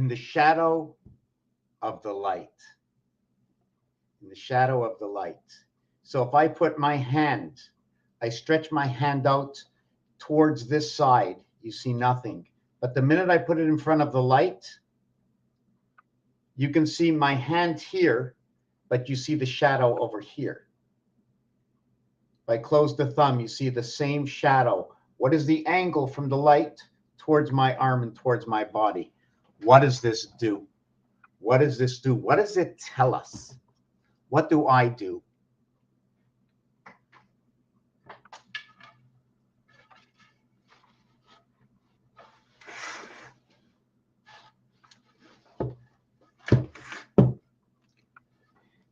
in the shadow of the light. In the shadow of the light. So if I put my hand, I stretch my hand out towards this side, you see nothing. But the minute I put it in front of the light, you can see my hand here, but you see the shadow over here. If I close the thumb, you see the same shadow. What is the angle from the light towards my arm and towards my body? What does this do? What does this do? What does it tell us? What do I do?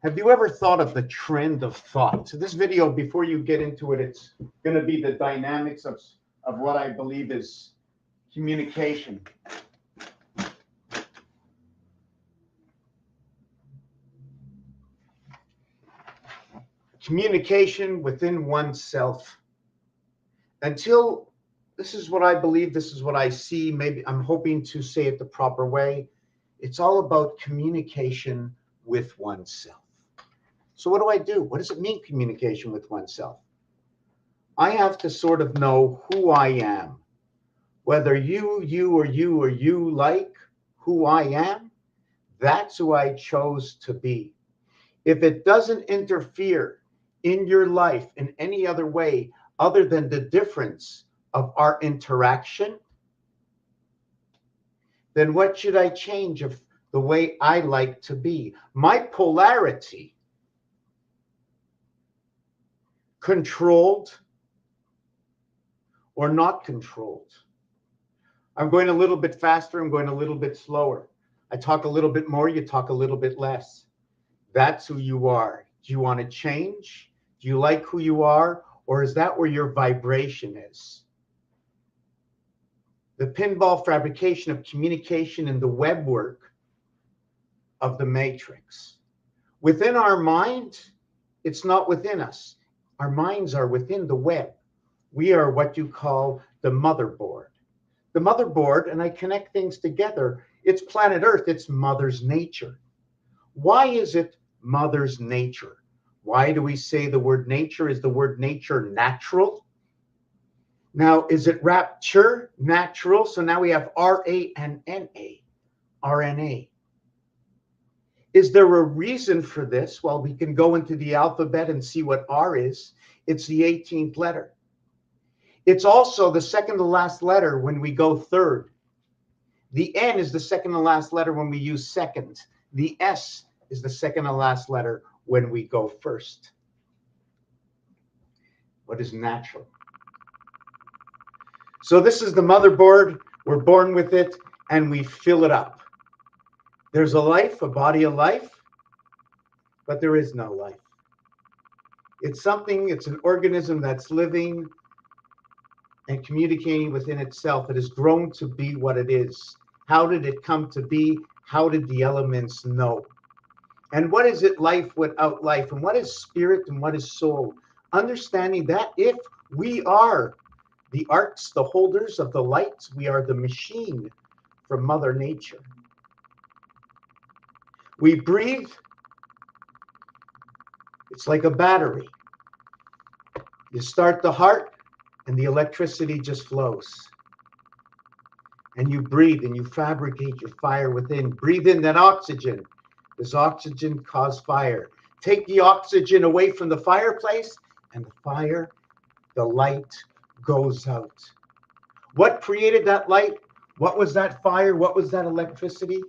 Have you ever thought of the trend of thought? So this video, before you get into it, it's going to be the dynamics of what I believe is communication. Communication within oneself. Until, this is what I believe, this is what I see, maybe I'm hoping to say it the proper way. It's all about communication with oneself. So what do I do? What does it mean, communication with oneself? I have to sort of know who I am. Whether you like who I am, that's who I chose to be. If it doesn't interfere in your life in any other way other than the difference of our interaction, then what should I change of the way I like to be? My polarity, controlled or not controlled. I'm going a little bit faster, I'm going a little bit slower. I talk a little bit more, you talk a little bit less. That's who you are. Do you want to change? Do you like who you are? Or is that where your vibration is? The pinball fabrication of communication and the web work of the matrix. Within our mind, it's not within us. Our minds are within the web. We are what you call the motherboard. The motherboard, and I connect things together, it's planet Earth, it's Mother's nature. Why is it Mother's nature? Why do we say the word nature? Is the word nature natural? Now, is it rapture, natural? So now we have R-A and N-A, RNA. Is there a reason for this? Well, we can go into the alphabet and see what R is. It's the 18th letter. It's also the second to last letter when we go third. The N is the second to last letter when we use second. The S is the second to last letter when we go first. What is natural? So this is the motherboard. We're born with it and we fill it up. There's a life, a body of life, but there is no life. It's something, it's an organism that's living and communicating within itself. It has grown to be what it is. How did it come to be? How did the elements know? And what is it, life without life? And what is spirit and what is soul? Understanding that if we are the arcs, the holders of the lights, we are the machine from Mother Nature. We breathe. It's like a battery. You start the heart and the electricity just flows. And you breathe and you fabricate your fire within. Breathe in that oxygen. Does oxygen cause fire? Take the oxygen away from the fireplace and the fire, the light goes out. What created that light? What was that fire? What was that electricity?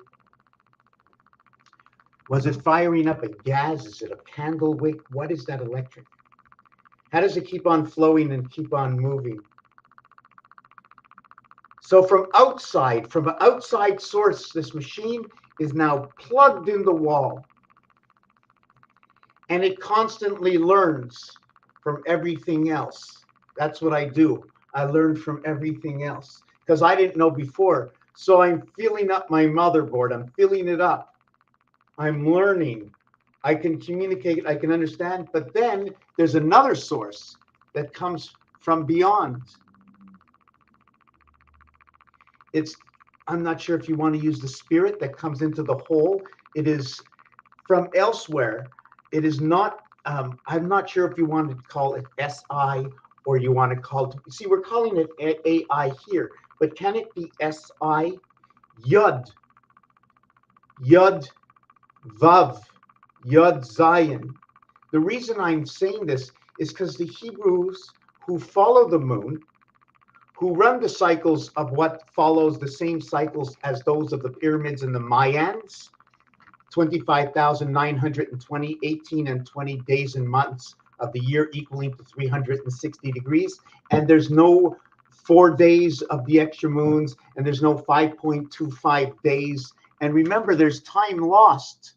Was it firing up a gas? Is it a candle wick? What is that electric? How does it keep on flowing and keep on moving? So from an outside source, this machine is now plugged in the wall. And it constantly learns from everything else. That's what I do. I learn from everything else because I didn't know before. So I'm filling up my motherboard. I'm filling it up. I'm learning. I can communicate. I can understand. But then there's another source that comes from beyond. It's I'm not sure if you want to use the spirit that comes into the hole. It is from elsewhere. It is not, I'm not sure if you want to call it SI or you want to call it, see, we're calling it AI here, but can it be SI? Yud, Yud, Vav, Yud, Zion. The reason I'm saying this is because the Hebrews who follow the moon, who run the cycles of what follows the same cycles as those of the pyramids and the Mayans, 25,920, 18 and 20 days and months of the year equaling to 360 degrees. And there's no 4 days of the extra moons, and there's no 5.25 days. And remember, there's time lost.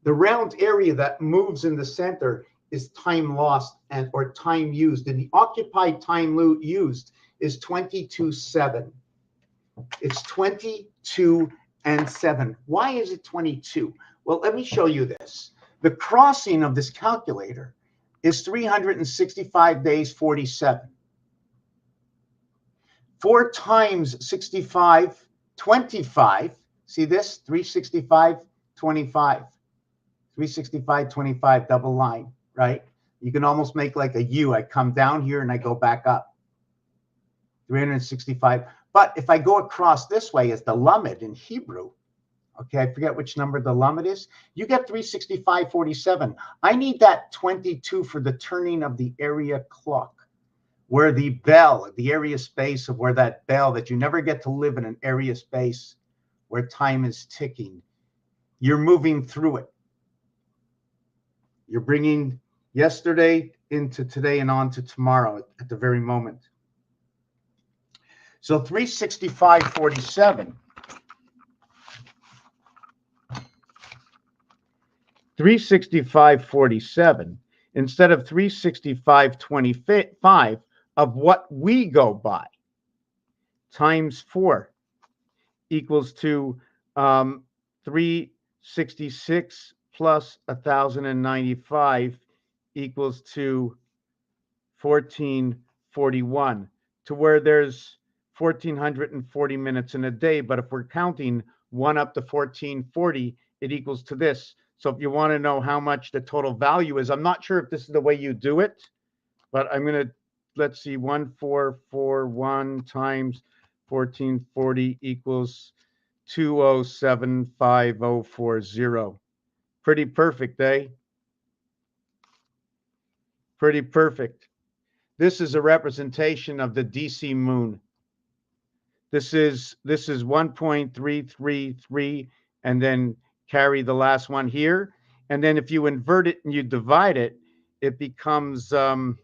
The round area that moves in the center is time lost and or time used. And the occupied time used is 22/7. It's 22 and 7. Why is it 22? Well, let me show you this. The crossing of this calculator is 365 days, 47. 4 times 65, 25. See this? 365, 25. 365, 25, double line, right? You can almost make like a U. I come down here and I go back up. 365. But if I go across this way as the Lamed in Hebrew, okay, I forget which number the Lamed is, you get 365, 47. I need that 22 for the turning of the area clock, where the bell, the area space of where that bell, that you never get to live in an area space where time is ticking. You're moving through it. You're bringing yesterday into today and on to tomorrow at the very moment. So 365.47. 365.47 instead of 365.25 of what we go by times 4 equals to 366 plus 1,095 equals to 1441, to where there's 1,440 minutes in a day. But if we're counting 1 up to 1440, it equals to this. So if you want to know how much the total value is, I'm not sure if this is the way you do it, but I'm going to, let's see, 1441 times 1440 equals 2075040. Pretty perfect, eh? Pretty perfect. This is a representation of the DC moon. This is 1.333, and then carry the last one here. And then if you invert it and you divide it, it becomes 4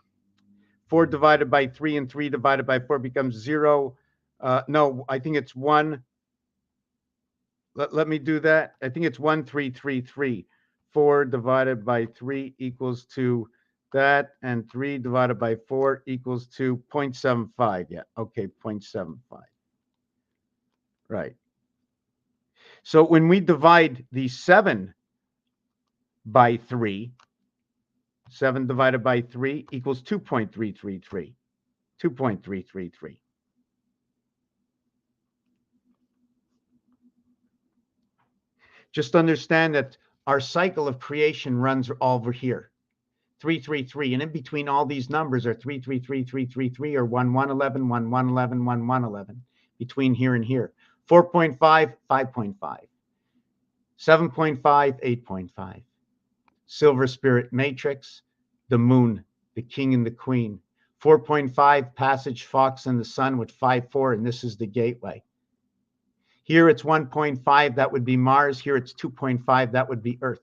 divided by 3, and 3 divided by 4 becomes 0. No, I think it's 1. Let me do that. I think it's 1333. 4 divided by 3 equals to that, and 3 divided by 4 equals to 0.75. Yeah, okay, 0.75. Right. So when we divide the 7 by 3, 7 divided by 3 equals 2.333. 2.333. Just understand that our cycle of creation runs over here. 333, and in between all these numbers are 333, 333, or 1111, 1111, 1111, between here and here. 4.5, 5.5, 7.5, 8.5. Silver spirit matrix, the moon, the king and the queen. 4.5, passage, fox and the sun with 5.4, and this is the gateway. Here it's 1.5, that would be Mars. Here it's 2.5, that would be Earth.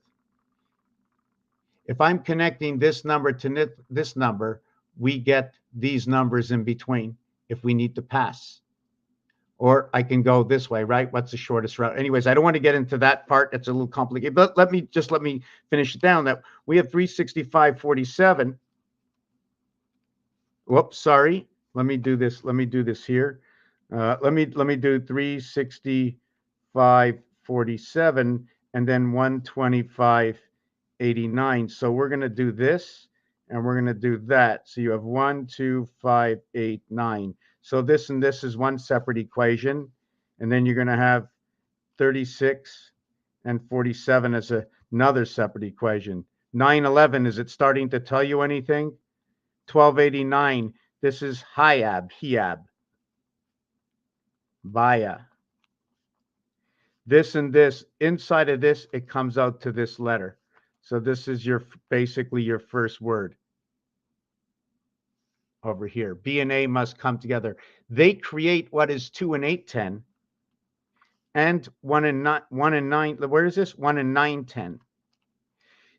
If I'm connecting this number to this number, we get these numbers in between if we need to pass. Or I can go this way, right? What's the shortest route? Anyways, I don't want to get into that part. That's a little complicated. But let me finish it down. That we have 365.47. Whoops, sorry. Let me do this. Let me do this here. Let me do 365.47 and then 125.89. So we're going to do this and we're going to do that. So you have 1, 2, 5, 8, 9. So this and this is one separate equation. And then you're going to have 36 and 47 as another separate equation. 911, is it starting to tell you anything? 1289, this is Hiab, Hiab, Baya. This and this, inside of this, it comes out to this letter. So this is your basically your first word over here. B and A must come together. They create what is 2 and 8, 10, and 1 and 9. Where is this? 1 and 9, 10.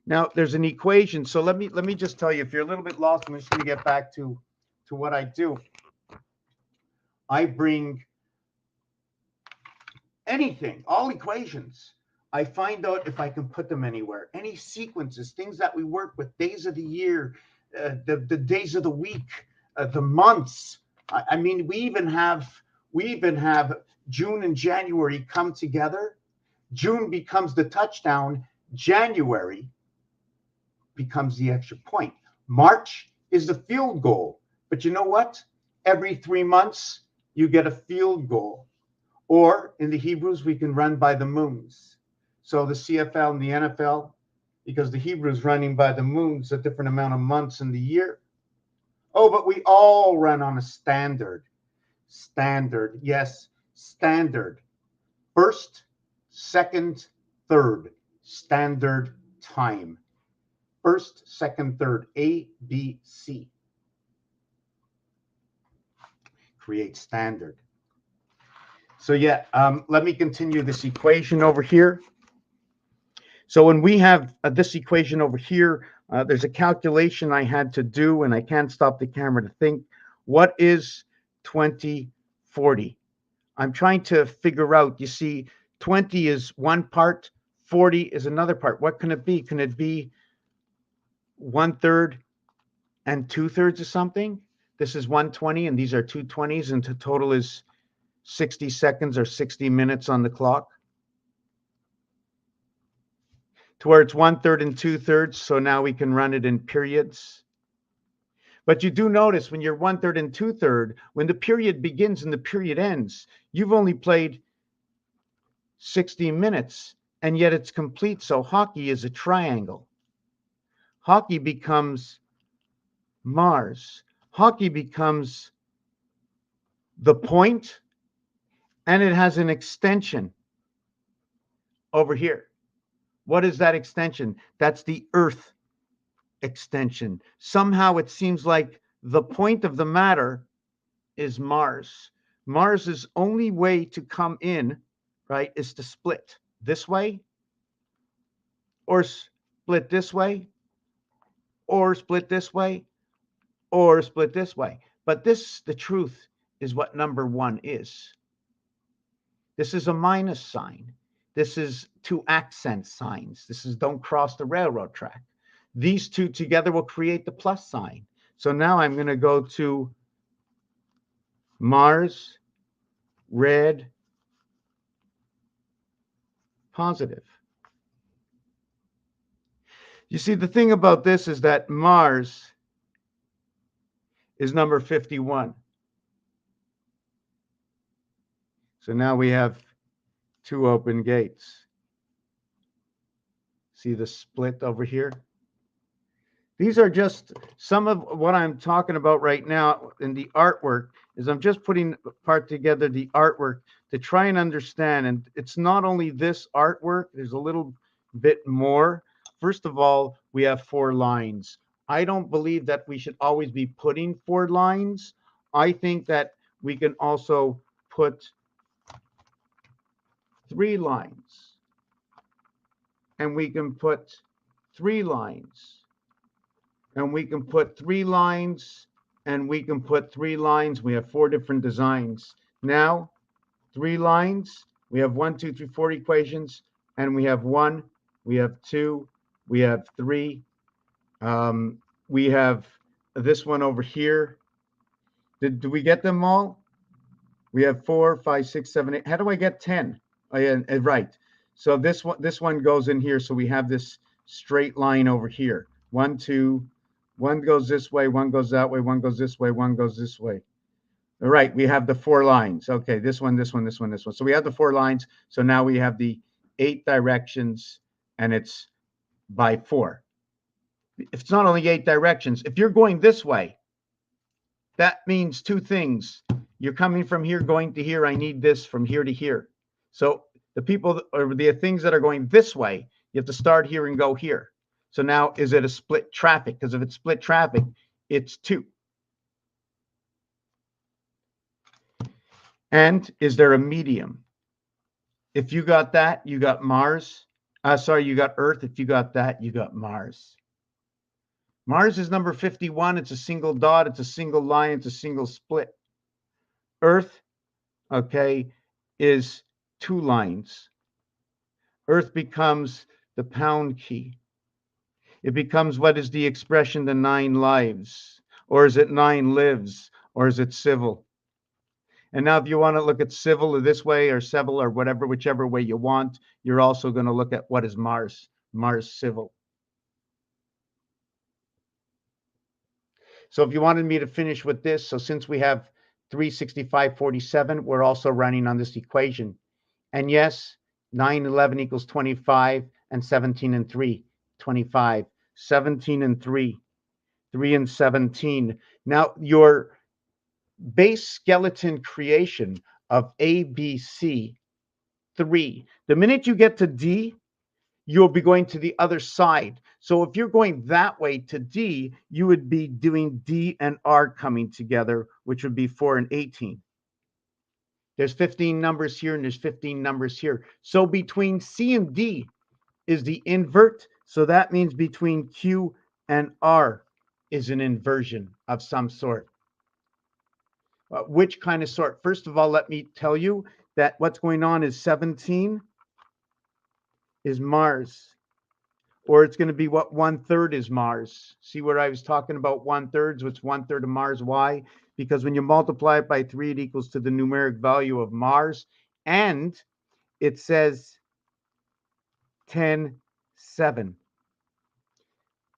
Now there's an equation. So let me just tell you, if you're a little bit lost, I'm just going to get back to what I do. I bring anything, all equations. I find out if I can put them anywhere. Any sequences, things that we work with, days of the year, the days of the week, the months. I mean, we even have June and January come together. June becomes the touchdown. January becomes the extra point. March is the field goal. But you know what? Every 3 months, you get a field goal. Or in the Hebrews, we can run by the moons. So the CFL and the NFL, because the Hebrews running by the moons, a different amount of months in the year. Oh, but we all run on a standard. Standard, yes, standard. First, second, third, standard time. First, second, third, A, B, C. Create standard. So yeah, let me continue this equation over here. So when we have this equation over here, there's a calculation I had to do, and I can't stop the camera to think, what is 2040? I'm trying to figure out, you see, 20 is one part, 40 is another part. What can it be? Can it be 1/3 and 2/3 of something? This is 120 and these are 220s, and the total is 60 seconds or 60 minutes on the clock. To where it's 1/3 and 2/3, so now we can run it in periods. But you do notice when you're 1/3 and 2/3, when the period begins and the period ends, you've only played 60 minutes, and yet it's complete. So hockey is a triangle. Hockey becomes Mars. Hockey becomes the point, and it has an extension over here. What is that extension? That's the Earth extension. Somehow it seems like the point of the matter is Mars. Mars's only way to come in, right, is to split this way, or split this way, or split this way, or split this way. But this, the truth, is what number 1 is. This is a minus sign. This is 2 accent signs. This is don't cross the railroad track. These two together will create the plus sign. So now I'm going to go to Mars, red, positive. You see, the thing about this is that Mars is number 51. So now we have 2 open gates. See the split over here? These are just some of what I'm talking about right now in the artwork. Is I'm just putting part together the artwork to try and understand. And it's not only this artwork, there's a little bit more. First of all, we have 4 lines. I don't believe that we should always be putting 4 lines. I think that we can also put 3 lines. And we can put 3 lines. And we can put 3 lines, and we can put 3 lines. We have 4 different designs. Now, 3 lines, we have 1, 2, 3, 4 equations, and we have 1, we have 2, we have 3. We have this one over here. Did we get them all? We have 4, 5, 6, 7, 8. How do I get 10? Oh, yeah, right. So this one goes in here. So we have this straight line over here. 1, 2. One goes this way, one goes that way, one goes this way, one goes this way. All right, we have the 4 lines. Okay, this one, this one, this one, this one. So we have the 4 lines. So now we have the 8 directions, and it's by 4. It's not only 8 directions. If you're going this way, that means 2 things. You're coming from here, going to here. I need this from here to here. So the people or the things that are going this way, you have to start here and go here. So now, is it a split traffic? Because if it's split traffic, it's 2. And is there a medium? If you got that, you got Mars. You got Earth. If you got that, you got Mars. Mars is number 51. It's a single dot. It's a single line. It's a single split. Earth, okay, is 2 lines. Earth becomes the pound key. It becomes, what is the expression, the 9 lives? Or is it 9 lives? Or is it civil? And now if you want to look at civil this way or civil or whatever, whichever way you want, you're also going to look at what is Mars. Mars civil. So if you wanted me to finish with this, so since we have 365.47, we're also running on this equation. And yes, 9, 11 equals 25, and 17 and 3, 25, 17 and 3, 3 and 17. Now, your base skeleton creation of A, B, C, 3. The minute you get to D, you'll be going to the other side. So if you're going that way to D, you would be doing D and R coming together, which would be 4 and 18. There's 15 numbers here and there's 15 numbers here. So between C and D is the invert. So that means between Q and R is an inversion of some sort. Which kind of sort? First of all, let me tell you that what's going on is 17 is Mars. Or it's going to be what 1/3 is Mars. See where I was talking about 1/3? What's 1/3 of Mars? Why? Because when you multiply it by 3, it equals to the numeric value of Mars. And it says 10, 7.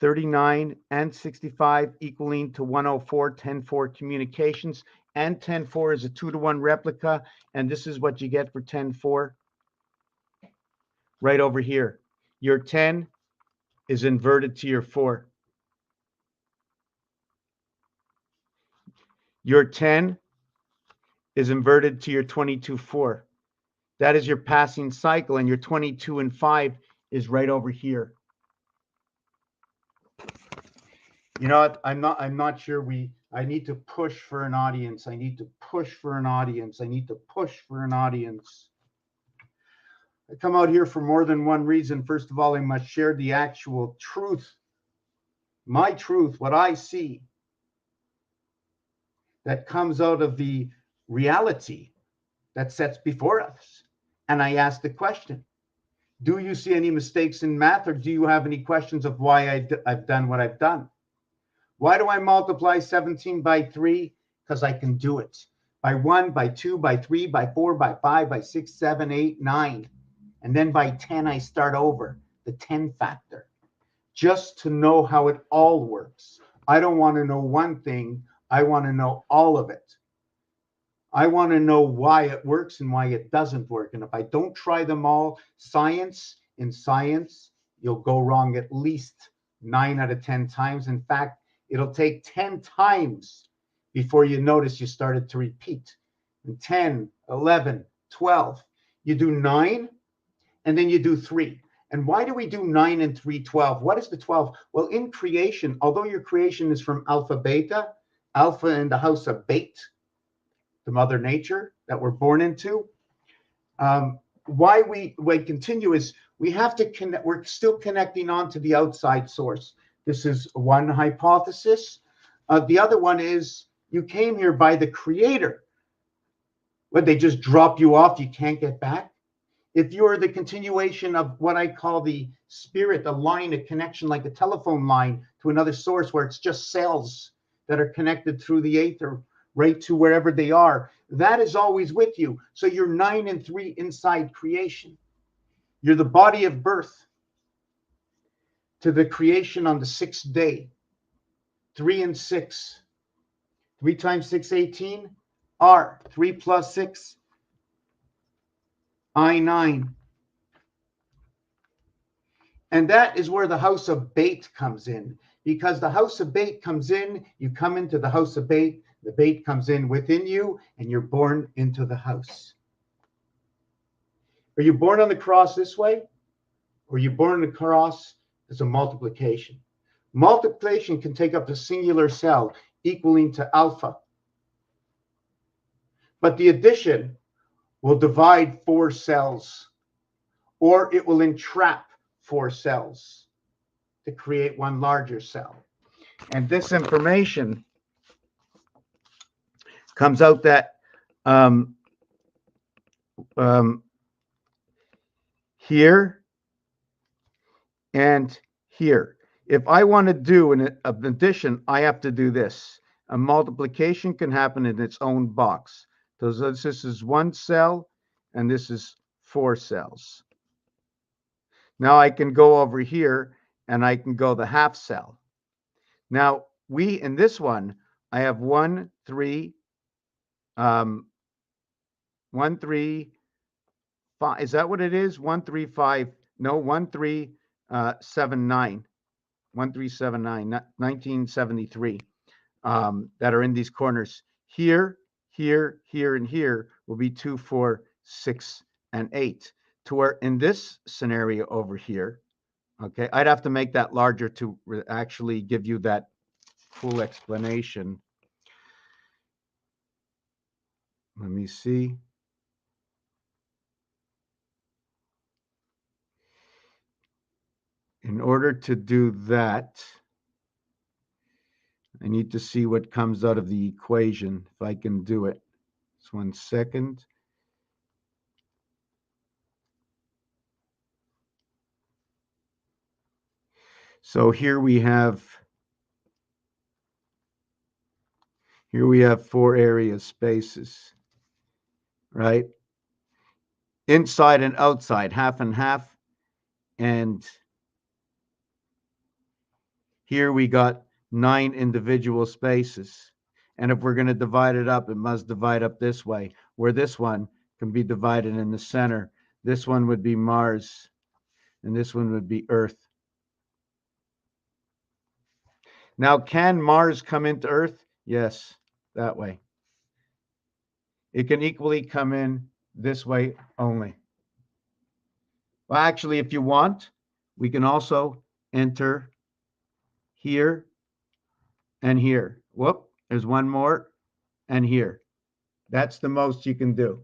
39 and 65 equaling to 104, 10-4 communications. And 10-4 is a 2-to-1 replica. And this is what you get for 10-4. Right over here. Your 10 is inverted to your 4. Your 10 is inverted to your 22-4. That is your passing cycle, and your 22 and 5 is right over here. You know what? I'm not sure I need to push for an audience. I need to push for an audience. I need to push for an audience. I come out here for more than one reason. First of all, I must share the actual truth. My truth, what I see that comes out of the reality that sets before us. And I ask the question, do you see any mistakes in math, or do you have any questions of why I've done what I've done? Why do I multiply 17 by 3? Because I can do it. By 1, by 2, by 3, by 4, by 5, by 6, 7, 8, 9. And then by 10, I start over, the 10 factor. Just to know how it all works. I don't want to know one thing. I want to know all of it. I want to know why it works and why it doesn't work. And if I don't try them all, in science, you'll go wrong at least 9 out of 10 times. In fact, it'll take 10 times before you notice you started to repeat. And 10, 11, 12. You do 9, and then you do 3. And why do we do 9 and 3, 12? What is the 12? Well, in creation, although your creation is from alpha, beta, alpha in the house of Bate, the mother nature that we're born into. Why we continue is we have to connect. We're still connecting on to the outside source. This is one hypothesis. The other one is you came here by the creator. Would they just drop you off? You can't get back. If you're the continuation of what I call the spirit, a line, a connection like a telephone line to another source where it's just cells that are connected through the aether right to wherever they are, that is always with you. So you're 9 and 3 inside creation. You're the body of birth to the creation on the 6th day. 3 and 6. 3 times 6, 18. R, 3 plus 6, I9. And that is where the house of bait comes in. Because the house of bait comes in, you come into the house of bait, the bait comes in within you, and you're born into the house. Are you born on the cross this way? Or are you born on the cross as a multiplication? Multiplication can take up the singular cell equaling to alpha. But the addition will divide 4 cells, or it will entrap 4 cells to create one larger cell. And this information comes out that here and here. If I want to do an addition, I have to do this. A multiplication can happen in its own box. So this is 1 cell, and this is 4 cells. Now I can go over here, and I can go the half cell. Now, in this one, I have 1, 3, 1, 3, 5. Is that what it is? 1, 3, 5. No, 1, 3, 7, 9. 1379, 1973, that are in these corners. Here, here, here, and here will be 2, 4, 6, and 8. To where in this scenario over here, okay, I'd have to make that larger to actually give you that full explanation. Let me see. In order to do that, I need to see what comes out of the equation, if I can do it. Just 1 second. So here we have 4 area spaces, right? Inside and outside, half and half. And here we got 9 individual spaces. And if we're going to divide it up, it must divide up this way, where this one can be divided in the center. This one would be Mars, and this one would be Earth. Now, can Mars come into Earth? Yes, that way. It can equally come in this way only. Well, actually, if you want, we can also enter here and here. Whoop, there's one more, and here. That's the most you can do.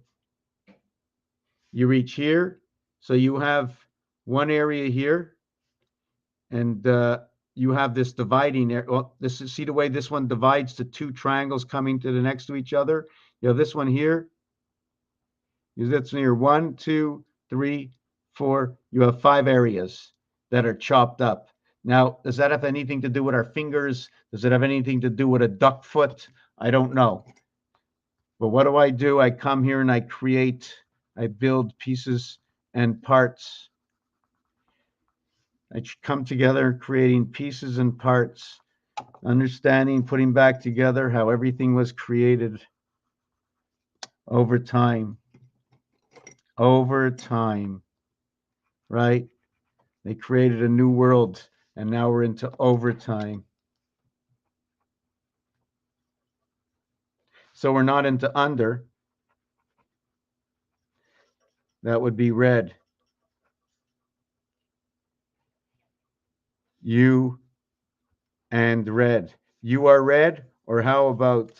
You reach here, so you have one area here, and you have this dividing area. Well, see the way this one divides to 2 triangles coming to the next to each other? You have this one here. That's near 1, 2, 3, 4. You have 5 areas that are chopped up. Now, does that have anything to do with our fingers? Does it have anything to do with a duck foot? I don't know. But what do? I come here and I build pieces and parts. I come together creating pieces and parts, understanding, putting back together how everything was created over time. Over time, right? They created a new world, and now we're into overtime. So we're not into under. That would be red. You and red. You are red, or how about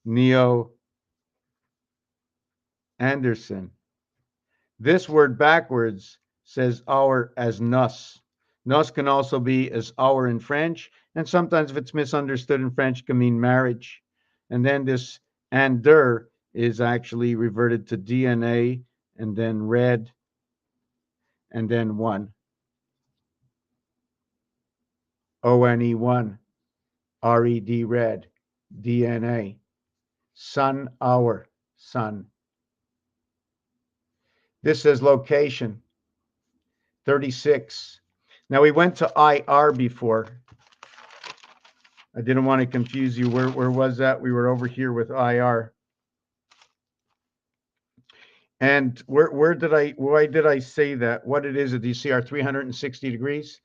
Neo Anderson? This word backwards says our as nous. Nous can also be as our in French, and sometimes if it's misunderstood in French, it can mean marriage. And then this ander is actually reverted to DNA, and then red, and then one. ONE1, RED, red, DNA. Sun, our, sun. This says location, 36. Now we went to IR before. I didn't want to confuse you. Where was that? We were over here with IR. And why did I say that? What it is, do you see our 360 degrees?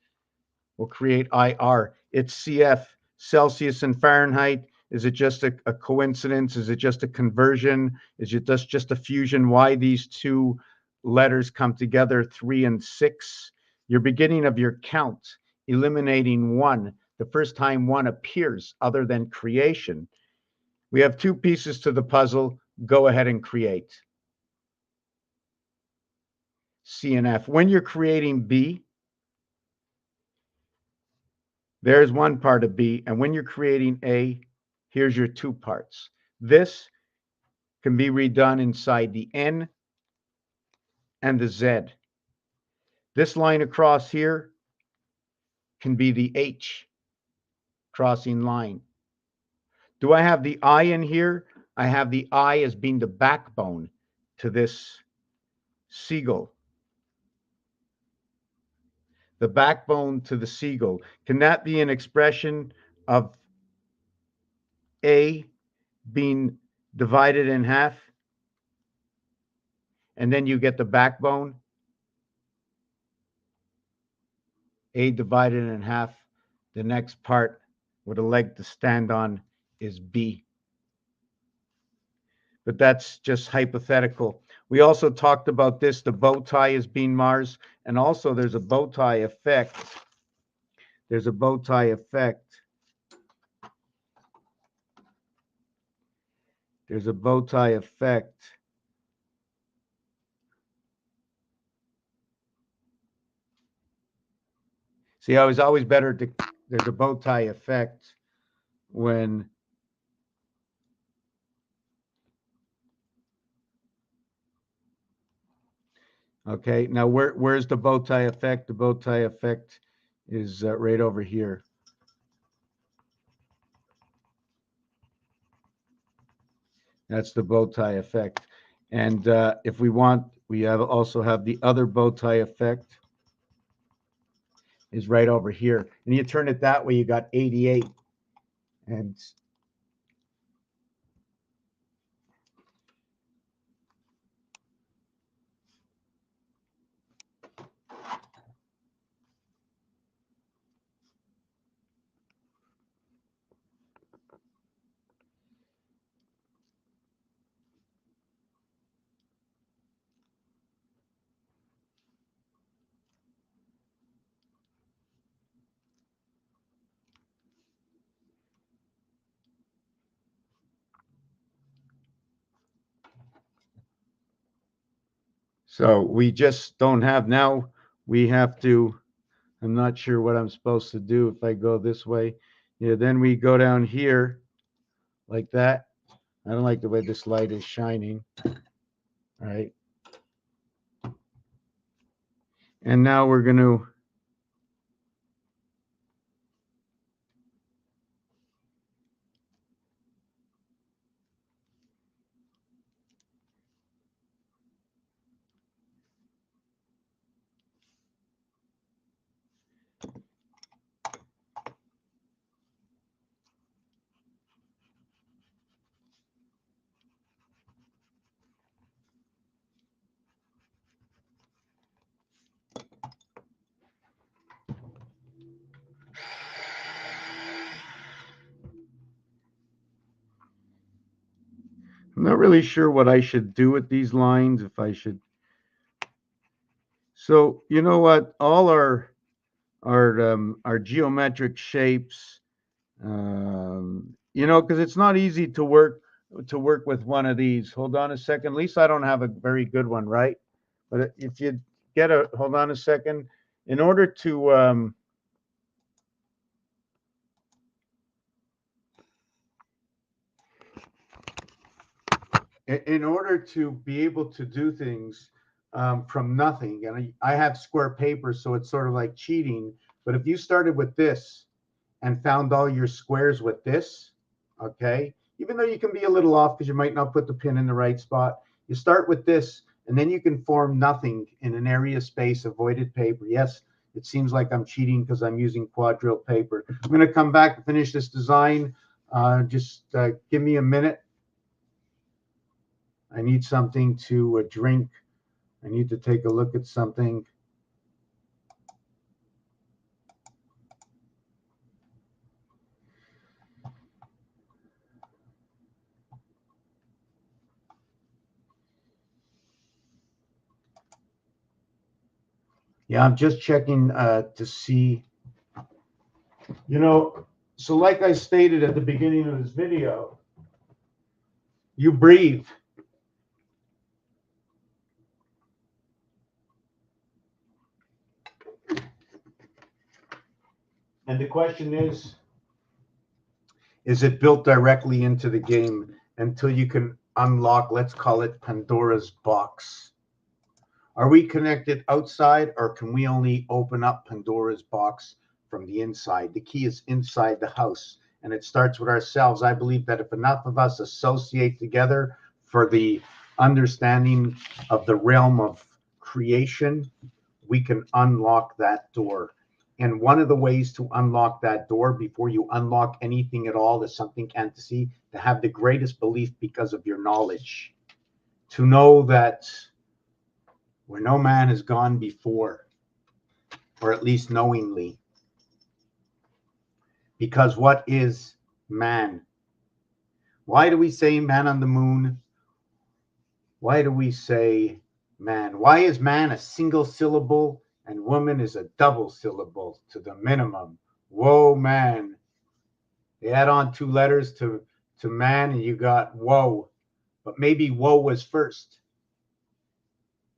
We'll create IR. It's CF, Celsius and Fahrenheit. Is it just a coincidence? Is it just a conversion? Is it just a fusion? Why these two letters come together, 3 and 6? You're beginning of your count, eliminating 1. The first time 1 appears, other than creation. We have 2 pieces to the puzzle. Go ahead and create. C and F. When you're creating B, there's one part of B. And when you're creating A, here's your 2 parts. This can be redone inside the N and the Z. This line across here can be the H crossing line. Do I have the I in here? I have the I as being the backbone to this seagull. The backbone to the seagull. Can that be an expression of A being divided in half? And then you get the backbone. A divided in half. The next part with a leg to stand on is B. But that's just hypothetical. We also talked about this, the bow tie as being Mars, and also there's a bow tie effect. There's a bow tie effect. There's a bow tie effect. See, I was always better to, there's a bow tie effect when okay, now where's the bow tie effect? The bow tie effect is right over here. That's the bow tie effect. And if we want, we also have the other bow tie effect is right over here. And you turn it that way, you got 88. And so we just don't have, now we have to, I'm not sure what I'm supposed to do if I go this way. Yeah, then we go down here like that. I don't like the way this light is shining. All right. And now we're going to I'm not really sure what I should do with these lines, if I should. So, you know what? All our geometric shapes, you know, because it's not easy to work with one of these. Hold on a second. At least I don't have a very good one, right? But if you get a, hold on a second. In order to be able to do things from nothing, and I have square paper, so it's sort of like cheating. But if you started with this and found all your squares with this, okay, even though you can be a little off because you might not put the pin in the right spot, you start with this, and then you can form nothing in an area space of voided paper. Yes, It seems like I'm cheating because I'm using quadrille paper. I'm going to come back and finish this design. Just give me a minute. I need something to drink. I need to take a look at something. Yeah, I'm just checking to see, so like I stated at the beginning of this video, you breathe. And the question is it built directly into the game until you can unlock, let's call it Pandora's box? Are we connected outside, or can we only open up Pandora's box from the inside? The key is inside the house, and it starts with ourselves. I believe that if enough of us associate together for the understanding of the realm of creation, we can unlock that door. And one of the ways to unlock that door before you unlock anything at all is something can't see, to have the greatest belief because of your knowledge. To know that where no man has gone before, or at least knowingly. Because what is man? Why do we say man on the moon? Why do we say man? Why is man a single syllable and woman is a double syllable to the minimum? Whoa, man. They add on 2 letters to man and you got whoa. But maybe whoa was first.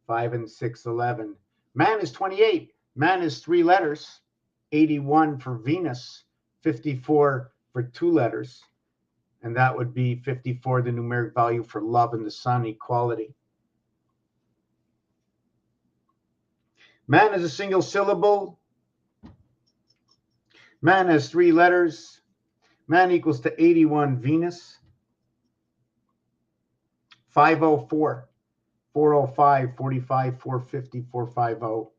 5 and 6, 11. Man is 28. Man is 3 letters. 81 for Venus. 54 for 2 letters. And that would be 54, the numeric value for love and the sun, equality. Man is a single syllable. Man has 3 letters. Man equals to 81 Venus. 504, 405, 45, 450, 450.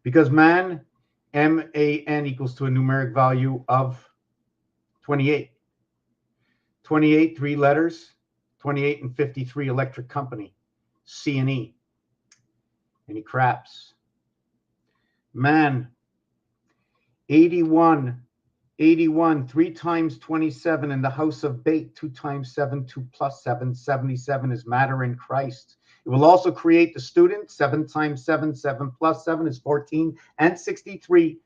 Because man, M-A-N, equals to a numeric value of 28. 28, 3 letters. 28 and 53, electric company. C&E. Any craps? Man, 81, 3 times 27 in the house of bait, 2 times 7, 2 plus 7, 77 is matter in Christ. It will also create the student. 7 times 7, 7 plus 7 is 14 and 63.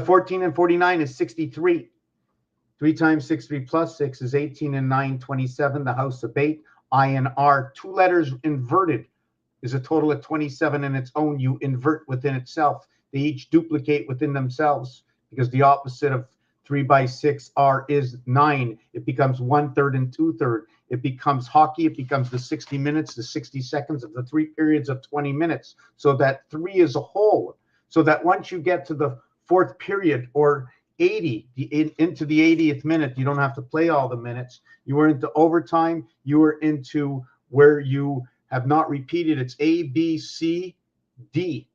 14 and 49 is 63. 3 times 6, 3 plus 6 is 18 and 9, 27. The house of bait, I&R, 2 letters inverted is a total of 27 in its own. You invert within itself. They each duplicate within themselves because the opposite of 3 by 6 R is 9. It becomes 1/3 and 2/3. It becomes hockey. It becomes the 60 minutes, the 60 seconds of the 3 periods of 20 minutes. So that 3 is a whole. So that once you get to the 4th period or 80, into the 80th minute, you don't have to play all the minutes. You are into overtime. You are into where you have not repeated. It's A, B, C, D.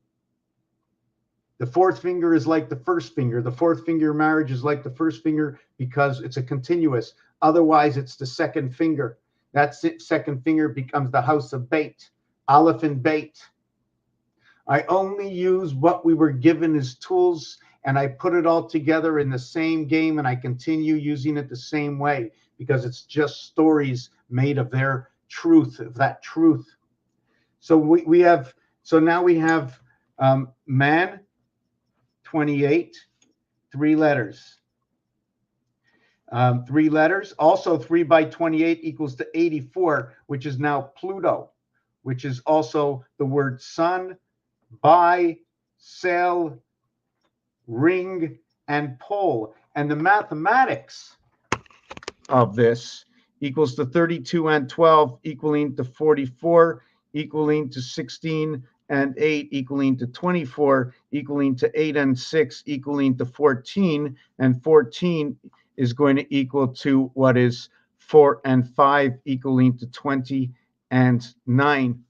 The 4th finger is like the 1st finger. The 4th finger marriage is like the 1st finger because it's a continuous. Otherwise, it's the 2nd finger. That 2nd finger becomes the house of bait, Aleph and bait. I only use what we were given as tools, and I put it all together in the same game, and I continue using it the same way because it's just stories made of their truth, of that truth. So now we have man, 28, 3 letters. 3 letters. Also 3 by 28 equals to 84, which is now Pluto, which is also the word sun, buy, sell, ring, and pole. And the mathematics of this equals to 32 and 12 equaling to 44, equaling to 16 and 8 equaling to 24, equaling to 8 and 6 equaling to 14, and 14 is going to equal to what is 4 and 5 equaling to 20 and 9,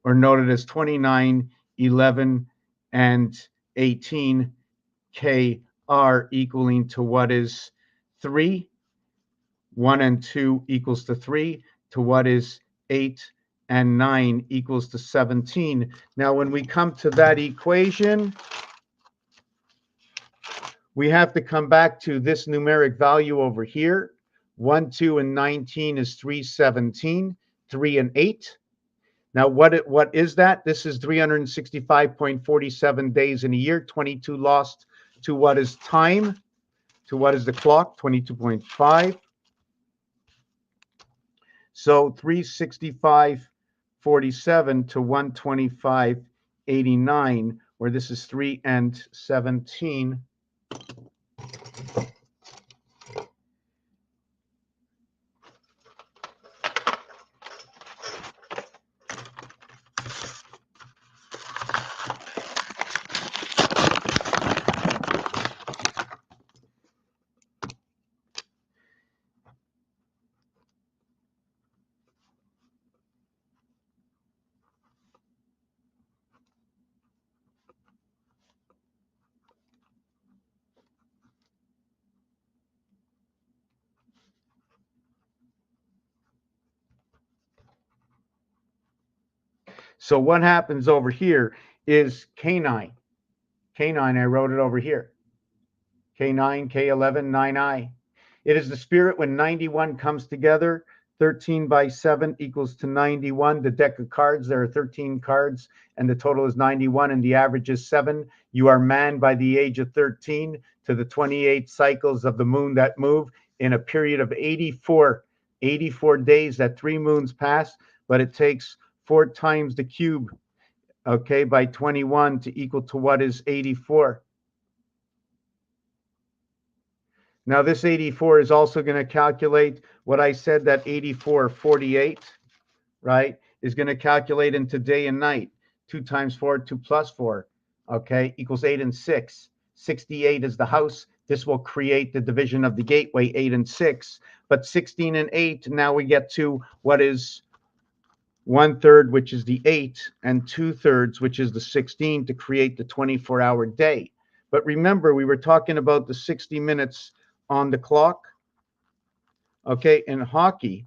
or noted as 29, 11, and 18 KR equaling to what is 3. 1 and 2 equals to 3, to what is 8 and 9 equals to 17. Now, when we come to that equation, we have to come back to this numeric value over here. 1, 2, and 19 is 317, 3 and 8. Now, what is that? This is 365.47 days in a year, 22 lost to what is time, to what is the clock, 22.5. So 365.47 to 125.89, where this is 3 and 17. So what happens over here is K9. K9, I wrote it over here. K9, K11, 9I. It is the spirit when 91 comes together. 13 by 7 equals to 91. The deck of cards, there are 13 cards, and the total is 91, and the average is 7. You are manned by the age of 13 to the 28 cycles of the moon that move in a period of 84 days that 3 moons pass, but it takes 4 times the cube, okay, by 21 to equal to what is 84. Now, this 84 is also going to calculate what I said, that 84/48, right, is going to calculate into day and night. 2 times 4, 2 plus 4, okay, equals 8 and 6. 68 is the house. This will create the division of the gateway, 8 and 6. But 16 and 8, now we get to what is 1/3, which is the 8, and 2/3, which is the 16, to create the 24-hour day. But remember, we were talking about the 60 minutes on the clock. Okay, in hockey,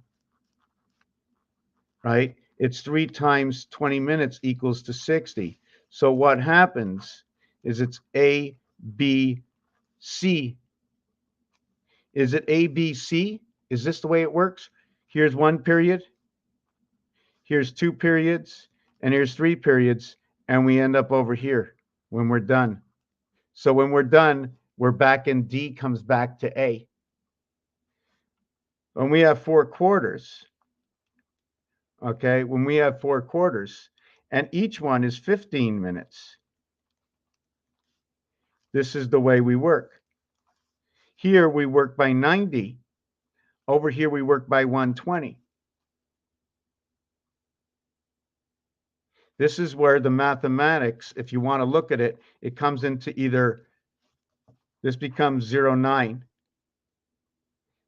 right, it's 3 times 20 minutes equals to 60. So what happens is it's A, B, C. Is it A, B, C? Is this the way it works? Here's 1 period, here's 2 periods, and here's 3 periods, and we end up over here when we're done. So when we're done, we're back in D, comes back to A. When we have 4 quarters, okay, when we have 4 quarters, and each one is 15 minutes, this is the way we work. Here we work by 90. Over here we work by 120. This is where the mathematics, if you want to look at it, it comes into either, this becomes 09.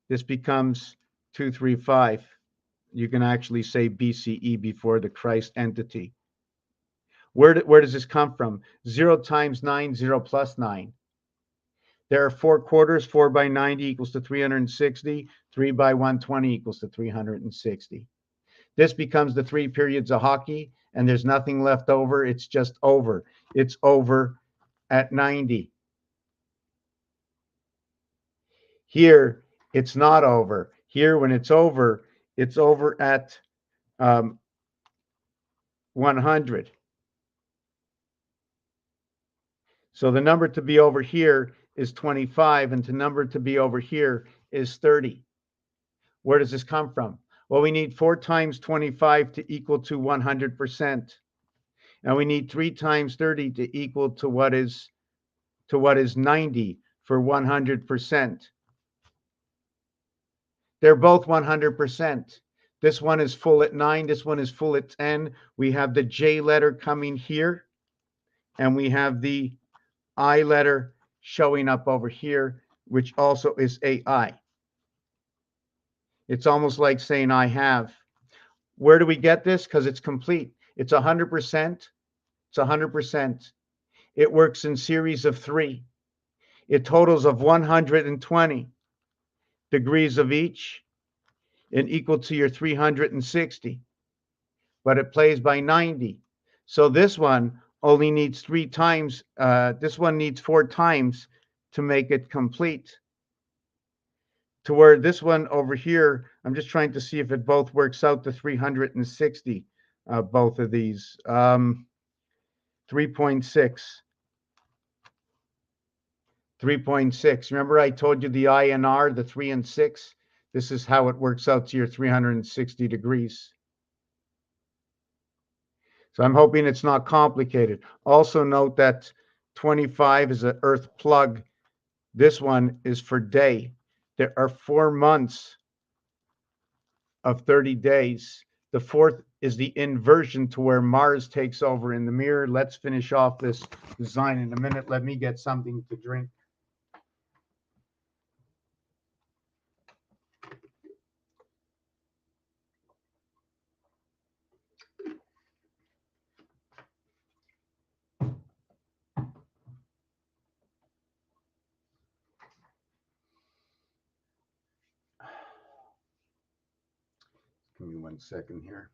This becomes 235. You can actually say BCE before the Christ entity. Where does this come from? 0 times 9, 0 plus 9. There are 4 quarters. 4 by 90 equals to 360. 3 by 120 equals to 360. This becomes the 3 periods of hockey, and there's nothing left over. It's just over. It's over at 90. Here, it's not over. Here, when it's over at 100. So the number to be over here is 25, and the number to be over here is 30. Where does this come from? Well, we need 4 times 25 to equal to 100%. And we need 3 times 30 to equal to what is 90 for 100%. They're both 100%. This one is full at 9. This one is full at 10. We have the J letter coming here, and we have the I letter showing up over here, which also is AI. It's almost like saying I have. Where do we get this? Because it's complete. It's 100%. It's 100%. It works in series of 3. It totals of 120 degrees of each and equal to your 360. But it plays by 90. So this one only needs 3 times. This one needs 4 times to make it complete. To where this one over here, I'm just trying to see if it both works out to 360, both of these. 3.6. 3.6. Remember I told you the INR, the 3 and 6? This is how it works out to your 360 degrees. So I'm hoping it's not complicated. Also note that 25 is an earth plug. This one is for day. There are 4 months of 30 days. The 4th is the inversion to where Mars takes over in the mirror. Let's finish off this design in a minute. Let me get something to drink. Give me 1 second here.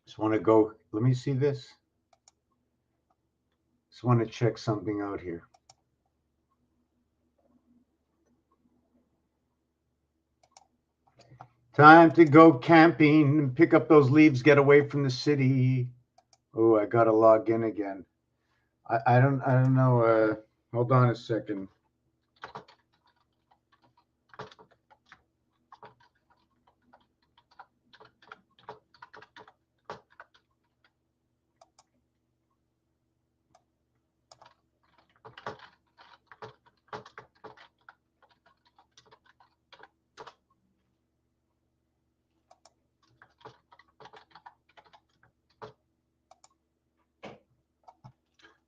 Just want to go, let me see this. Just want to check something out here. Time to go camping, pick up those leaves, get away from the city. Oh, I gotta log in again. I don't know. Hold on a second.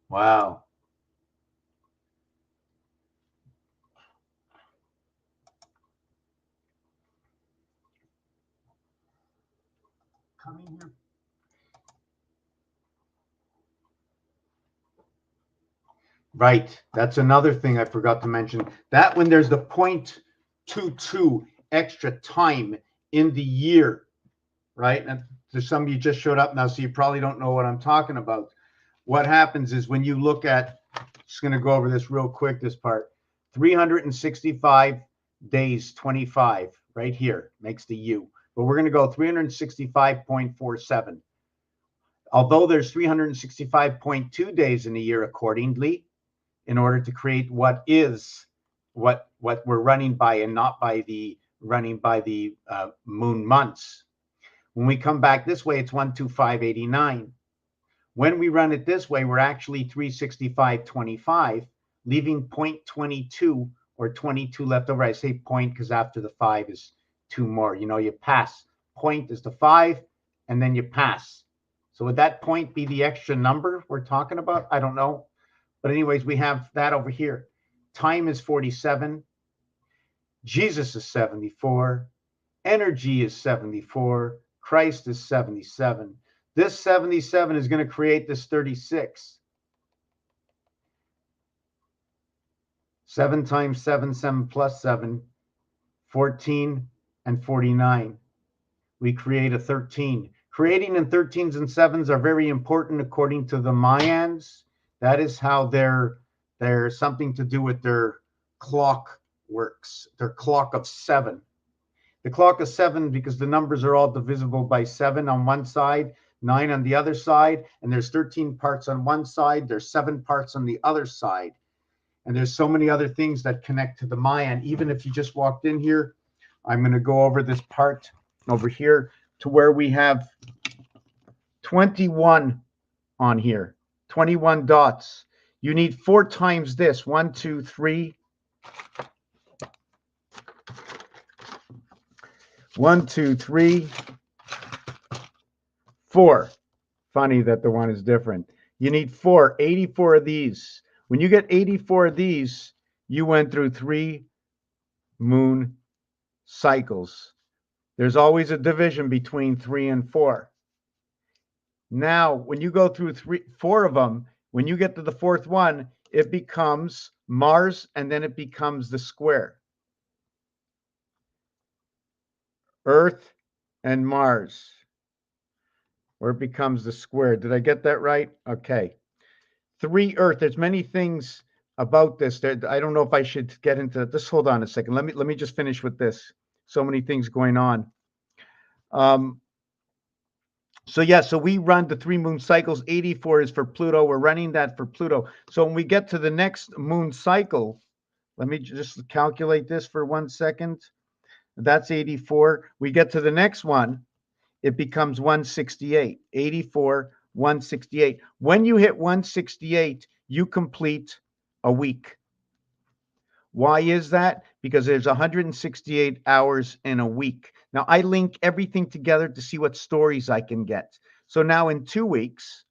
Wow. Coming here. Right. That's another thing I forgot to mention. That when there's the 0.22 extra time in the year, right? And there's some of you just showed up now, so you probably don't know what I'm talking about. What happens is when you look at, just going to go over this real quick, this part, 365 days, 25, right here, makes the U. But we're going to go 365.47. Although there's 365.2 days in a year accordingly, in order to create what is what we're running by and not by the running by the moon months. When we come back this way, it's 125.89. When we run it this way, we're actually 365.25, leaving 0.22 or 22 left over. I say point because after the 5 is 2 more. You know, you pass. Point is the 5, and then you pass. So would that point be the extra number we're talking about? I don't know. But anyways, we have that over here. Time is 47. Jesus is 74. Energy is 74. Christ is 77. This 77 is going to create this 36. 7 times 7, 7 plus 7, 14 and 49. We create a 13. Creating in 13s and 7s are very important according to the Mayans. That is how their something to do with their clock works, their clock of 7. The clock of 7, because the numbers are all divisible by 7 on one side, 9 on the other side, and there's 13 parts on one side, there's 7 parts on the other side. And there's so many other things that connect to the Mayan. Even if you just walked in here, I'm going to go over this part over here to where we have 21 on here. 21 dots. You need 4 times this. 1, 2, 3. 1, 2, 3. 4. Funny that the one is different. You need 84 of these. When you get 84 of these, you went through 3 moon cycles. There's always a division between 3 and 4. Now, when you go through 4 of them, when you get to the 4th one, it becomes Mars, and then it becomes the square. Earth and Mars, or it becomes the square. Did I get that right? Okay. 3 Earth. There's many things about this. I don't know if I should get into this. Hold on a second. Let me just finish with this. So many things going on. So we run the 3 moon cycles. 84 is for Pluto. We're running that for Pluto. So when we get to the next moon cycle, let me just calculate this for 1 second. That's 84. We get to the next one, it becomes 168. 84, 168. When you hit 168, you complete a week. Why is that? Because there's 168 hours in a week. Now, I link everything together to see what stories I can get. So now in 2 weeks,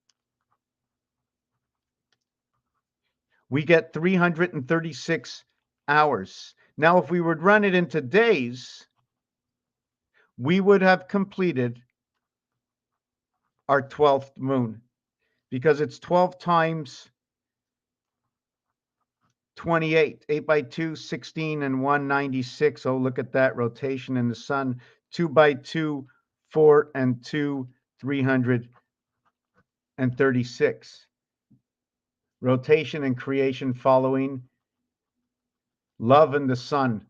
we get 336 hours. Now, if we would run it into days, we would have completed our 12th moon, because it's 12 times 28, 8 by 2, 16, and 196. Oh, look at that rotation in the sun. 2 by 2, 4 and 2, 336. Rotation and creation following love and the sun.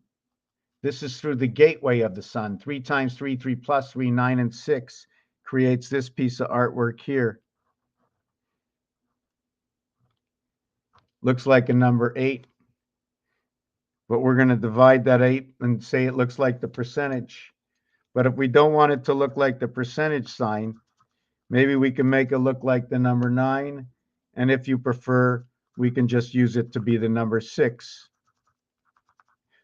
This is through the gateway of the sun. 3 times 3, 3 plus 3, 9 and 6 creates this piece of artwork here. Looks like a number 8. But we're going to divide that 8 and say it looks like the percentage. But if we don't want it to look like the percentage sign, maybe we can make it look like the number 9. And if you prefer, we can just use it to be the number 6.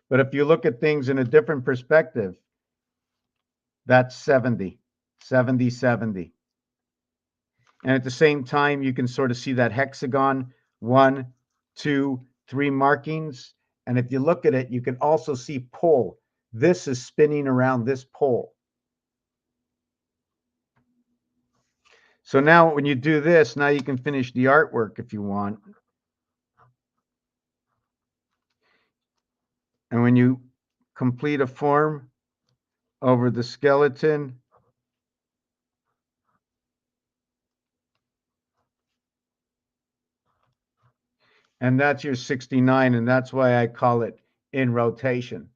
But if you look at things in a different perspective, that's 70, 70, 70. And at the same time, you can sort of see that hexagon, 1, 2, 3 markings. And if you look at it, you can also see pole. This is spinning around this pole. So now when you do this, now you can finish the artwork if you want. And when you complete a form over the skeleton, and that's your 69, and that's why I call it in rotation.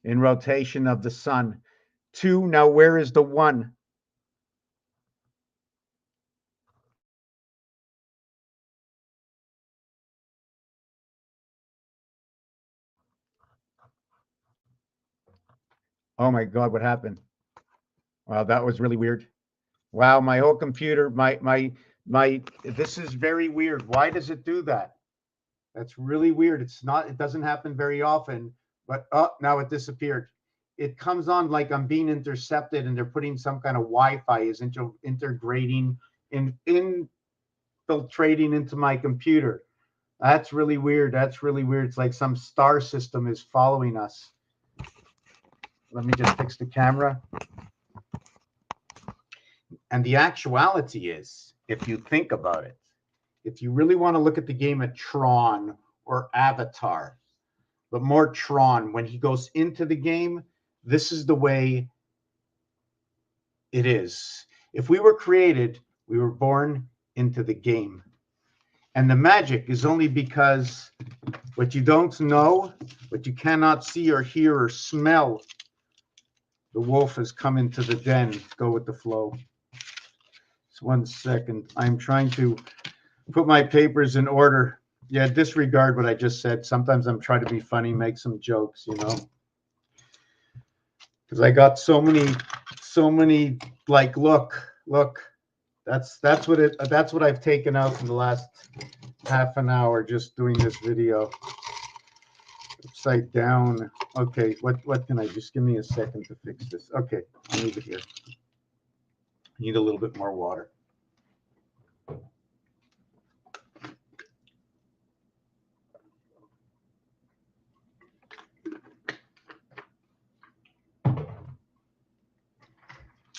In rotation of the sun. 2, now where is the 1? Oh my God, what happened? Wow, that was really weird. Wow, my whole computer, this is very weird. Why does it do that? That's really weird. It doesn't happen very often, but now it disappeared. It comes on like I'm being intercepted and they're putting some kind of Wi-Fi is integrating infiltrating into my computer. That's really weird. That's really weird. It's like some star system is following us. Let me just fix the camera. And the actuality is, if you think about it, if you really want to look at the game of Tron or Avatar, but more Tron, when he goes into the game, this is the way it is. If we were created, we were born into the game. And the magic is only because what you don't know, what you cannot see or hear or smell, the wolf has come into the den. Go with the flow. Just 1 second. I'm trying to put my papers in order. Yeah, disregard what I just said. Sometimes I'm trying to be funny, make some jokes, you know. Because I got so many, like, look. That's what I've taken out in the last half an hour just doing this video. Upside down. Okay, what can I, just give me a second to fix this. Okay, I'll leave it here. Need a little bit more water.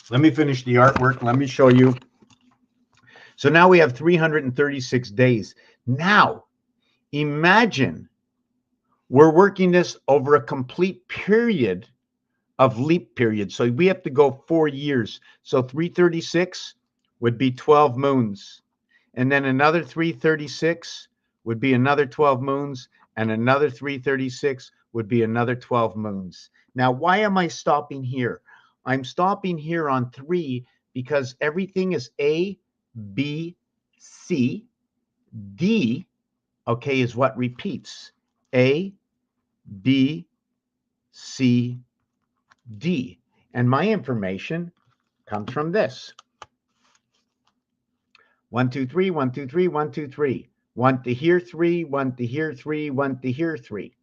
Let me finish the artwork. Let me show you. So now we have 336 days. Now, imagine we're working this over a complete period of leap period. So we have to go 4 years. So 336 would be 12 moons. And then another 336 would be another 12 moons. And another 336 would be another 12 moons. Now, why am I stopping here? I'm stopping here on 3 because everything is A, B, C. D, okay, is what repeats. A, B, C, D. And my information comes from this. 1, 2, 3, 1, 2, 3, 1, 2, 3. 1 to here 3, 1 to here 3, 1 to here 3.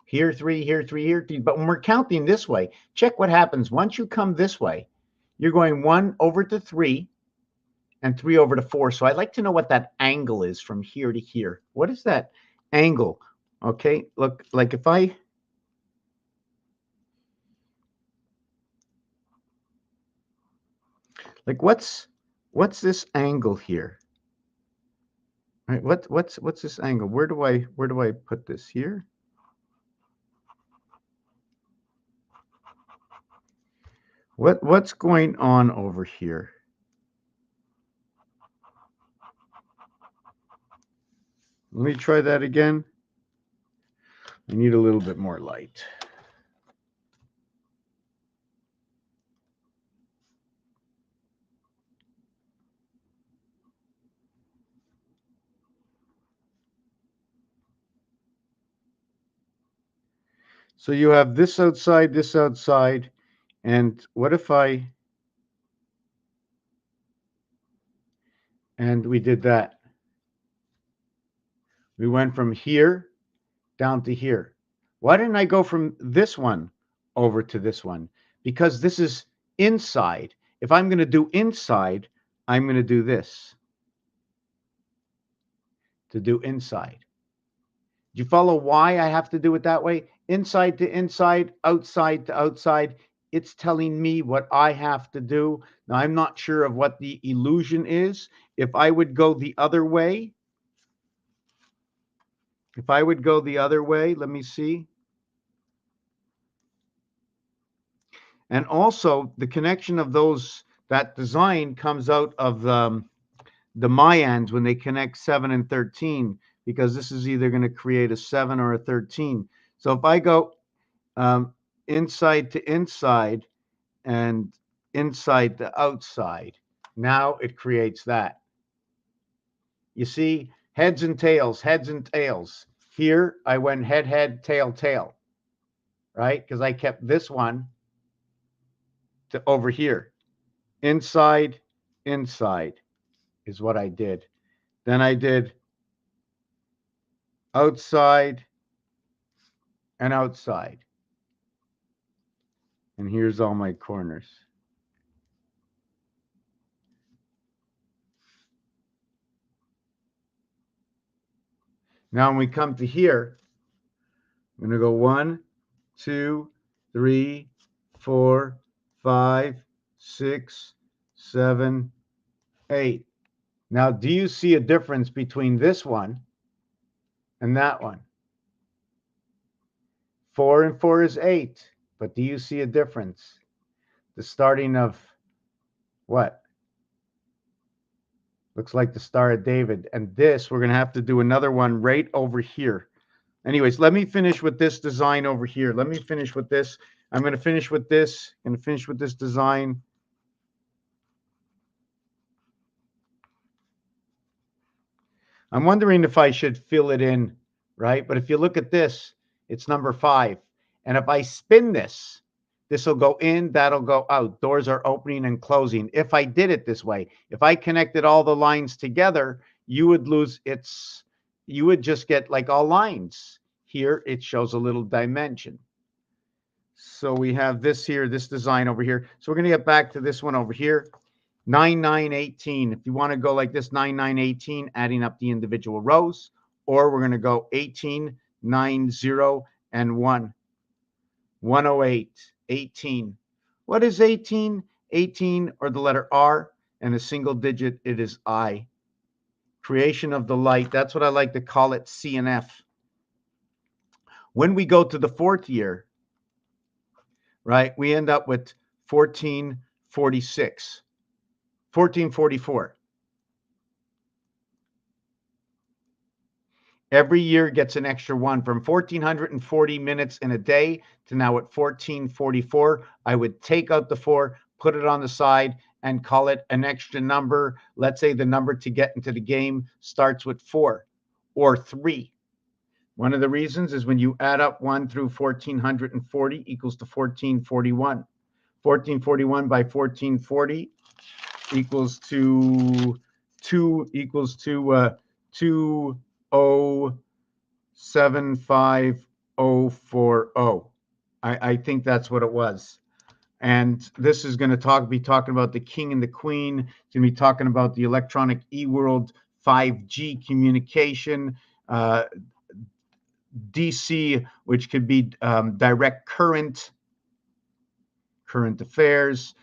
Here 3, here 3, here 3. But when we're counting this way, check what happens. Once you come this way, you're going 1 over to 3 and 3 over to 4. So I'd like to know what that angle is from here to here. What is that angle? Okay, look, like if I... Like what's this angle here? All right, what's this angle? Where do I put this here? What's going on over here? Let me try that again. I need a little bit more light. So you have this outside, and what if and we did that. We went from here down to here. Why didn't I go from this one over to this one? Because this is inside. If I'm going to do inside, I'm going to do this to do inside. Do you follow why I have to do it that way? Inside to inside, outside to outside. It's telling me what I have to do. Now, I'm not sure of what the illusion is. If I would go the other way, let me see. And also, the connection of that design comes out of the Mayans when they connect 7 and 13, because this is either going to create a 7 or a 13. So if I go inside to inside and inside to outside, now it creates that. You see, heads and tails, heads and tails. Here, I went head, head, tail, tail, right? Because I kept this one to over here. Inside, inside is what I did. Then I did outside and outside. And here's all my corners. Now when we come to here, I'm going to go 1, 2, 3, 4, 5, 6, 7, 8. Now, do you see a difference between this one and that one? 4 and 4 is 8. But do you see a difference? The starting of what? Looks like the Star of David. And this, we're going to have to do another one right over here. Anyways, let me finish with this design over here. Let me finish with this. I'm going to finish with this. I'm going to finish with this design. I'm wondering if I should fill it in, right? But if you look at this, it's number 5. And if I spin this, this will go in, that'll go out. Doors are opening and closing. If I did it this way, if I connected all the lines together, you would lose you would just get like all lines. Here, it shows a little dimension. So we have this here, this design over here. So we're going to get back to this one over here. 9, 9, 18. If you want to go like this, 9, 9, 18, adding up the individual rows, or we're going to go 18, 9, 0, and 1. 108, 18. What is 18? 18, or the letter R, and a single digit, it is I. Creation of the light. That's what I like to call it, CNF. When we go to the fourth year, right, we end up with 1446, 1444. Every year gets an extra one, from 1440 minutes in a day to now at 1444. I would take out the 4, put it on the side, and call it an extra number. Let's say the number to get into the game starts with 4 or 3. One of the reasons is when you add up 1 through 1440 equals to 1441. 1441 by 1440 equals to 2075040. I think that's what it was. And this is going to be talking about the king and the queen. It's going to be talking about the electronic e-world, 5G communication, DC, which could be direct current affairs.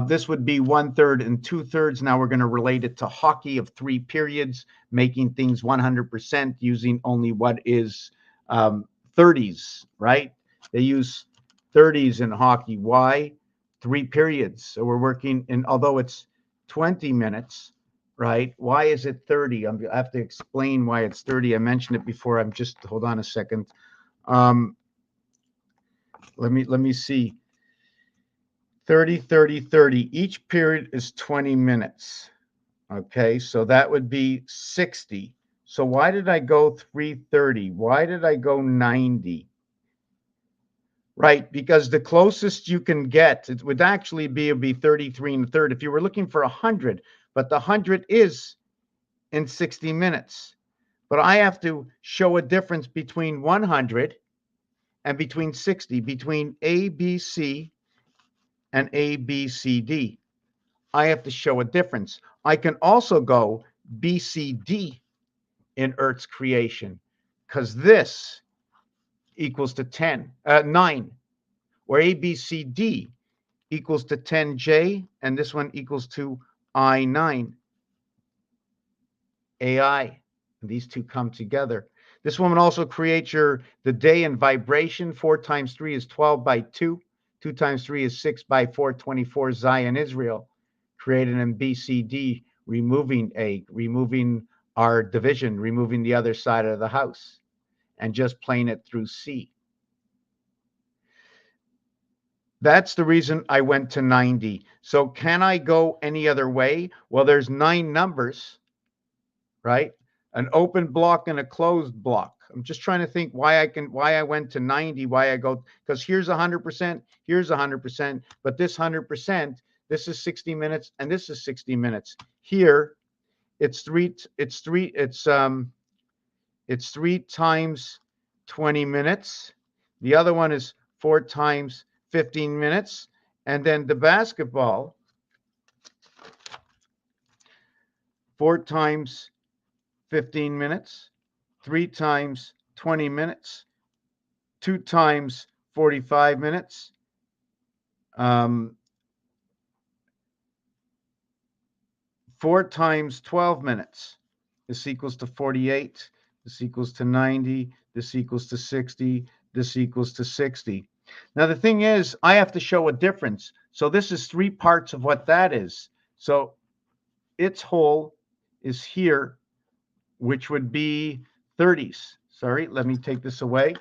This would be 1/3 and 2/3. Now we're going to relate it to hockey of 3 periods, making things 100% using only what is 30s, right? They use 30s in hockey. Why? 3 periods. So we're working in, although it's 20 minutes, right? Why is it 30? I have to explain why it's 30. I mentioned it before. Hold on a second. Let me see. 30, 30, 30. Each period is 20 minutes. Okay, so that would be 60. So why did I go 330? Why did I go 90? Right, because the closest you can get, it would actually be 33 1/3 if you were looking for 100, but the 100 is in 60 minutes. But I have to show a difference between 100 and between 60, between ABC and ABCD. I have to show a difference. I can also go BCD in Earth's creation, because this equals to 9, where ABCD equals to 10J, and this one equals to I9, AI. And these two come together. This woman also creates the day in vibration. 4 times 3 is 12 by 2. 2 times 3 is 6 by 4, 24 Zion, Israel. Created in BCD, removing our division, removing the other side of the house, and just playing it through C. That's the reason I went to 90. So can I go any other way? Well, there's 9 numbers, right? An open block and a closed block. I'm just trying to think why I went to 90, why I go, because here's 100%, here's 100%, but this 100%, this is 60 minutes and this is 60 minutes. Here it's 3 times 20 minutes. The other one is 4 times 15 minutes. And then the basketball, 4 times 15 minutes, 3 times 20 minutes, 2 times 45 minutes, 4 times 12 minutes. This equals to 48. This equals to 90. This equals to 60. This equals to 60. Now, the thing is, I have to show a difference. So this is 3 parts of what that is. So its whole is here, which would be 30s. Sorry, let me take this away.